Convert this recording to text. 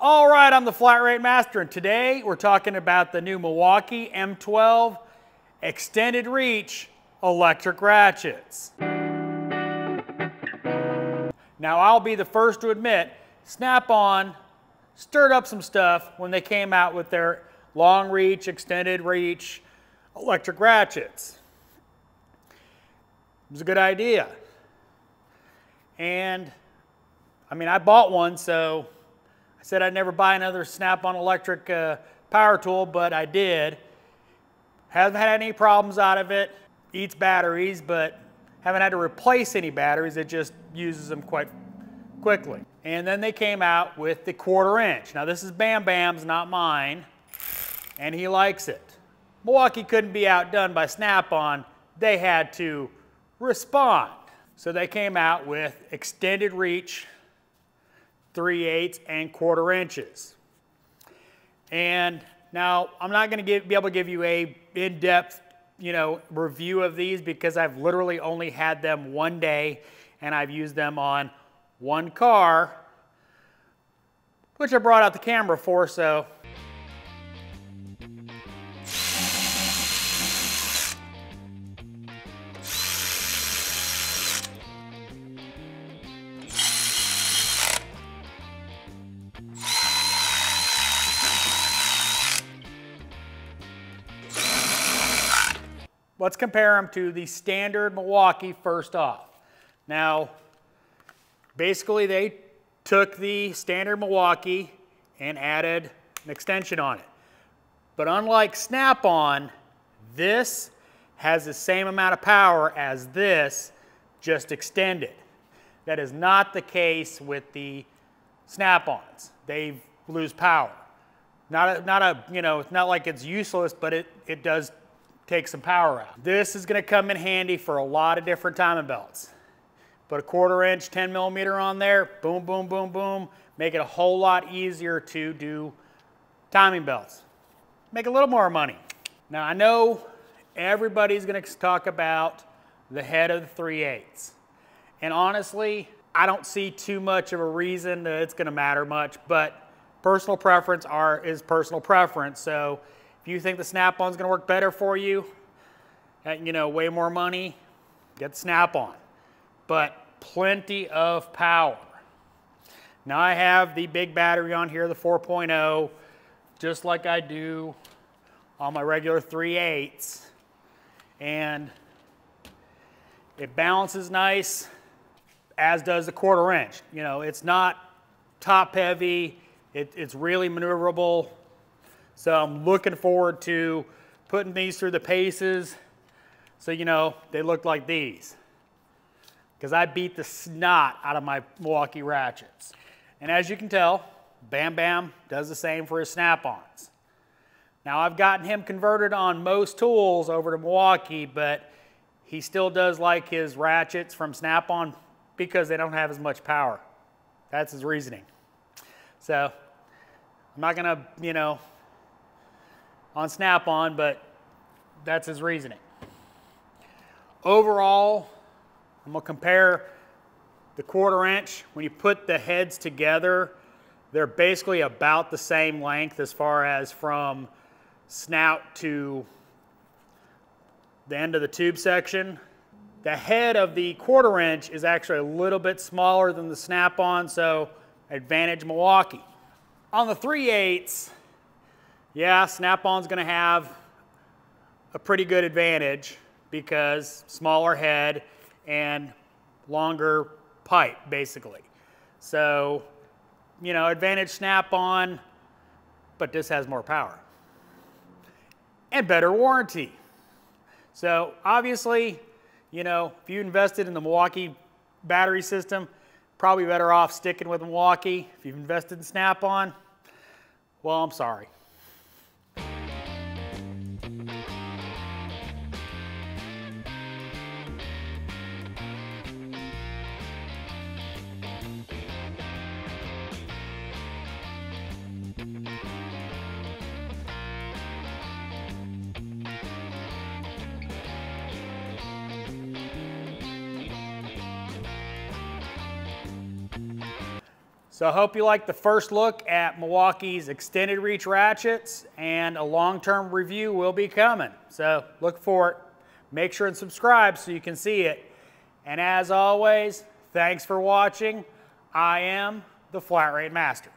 All right, I'm the Flat Rate Master, and today we're talking about the new MILWAUKEE M12 Extended Reach electric ratchets. Now, I'll be the first to admit, Snap-on stirred up some stuff when they came out with their long reach, extended reach electric ratchets. It was a good idea. And, I mean, I bought one, so I said I'd never buy another Snap-on electric power tool, but I did. Haven't had any problems out of it. Eats batteries, but haven't had to replace any batteries. It just uses them quite quickly. And then they came out with the 1/4 inch. Now this is Bam Bam's, not mine, and he likes it. MILWAUKEE couldn't be outdone by Snap-on. They had to respond. So they came out with extended reach 3/8 and 1/4 inches. And now I'm not going to be able to give you a in-depth, review of these because I've literally only had them one day and I've used them on one car, which I brought out the camera for, so. Let's compare them to the standard MILWAUKEE first off. Now, basically they took the standard MILWAUKEE and added an extension on it. But unlike Snap-on, this has the same amount of power as this, just extended. That is not the case with the Snap-ons. They lose power. It's not like it's useless, but it does take some power out. This is going to come in handy for a lot of different timing belts. Put a 1/4 inch 10mm on there, boom, boom, boom, boom. Make it a whole lot easier to do timing belts. Make a little more money. Now I know everybody's going to talk about the head of the 3/8. And honestly, I don't see too much of a reason that it's going to matter much, but personal preference is personal preference. So if you think the Snap-on's going to work better for you, at way more money, get the Snap-on. But plenty of power. Now I have the big battery on here, the 4.0, just like I do on my regular 3/8, and it balances nice, as does the 1/4 inch. It's not top heavy, it's really maneuverable. So I'm looking forward to putting these through the paces so they look like these. Because I beat the snot out of my MILWAUKEE ratchets. And as you can tell, Bam Bam does the same for his Snap-ons. Now I've gotten him converted on most tools over to MILWAUKEE, but he still does like his ratchets from Snap-on because they don't have as much power. That's his reasoning. So I'm not gonna, on Snap-on, but that's his reasoning. Overall, I'm going to compare the 1/4 inch. When you put the heads together, they're basically about the same length as far as from snout to the end of the tube section. The head of the 1/4 inch is actually a little bit smaller than the Snap-on, so advantage MILWAUKEE. On the 3/8, yeah, Snap-on's going to have a pretty good advantage because smaller head and longer pipe, basically. So, advantage Snap-on, but this has more power. And better warranty. So, obviously, if you invested in the MILWAUKEE battery system, probably better off sticking with MILWAUKEE. If you've invested in Snap-on, well, I'm sorry. So I hope you liked the first look at Milwaukee's extended reach ratchets, and a long-term review will be coming. So look for it. Make sure and subscribe so you can see it. And as always, thanks for watching. I am the Flat Rate Master.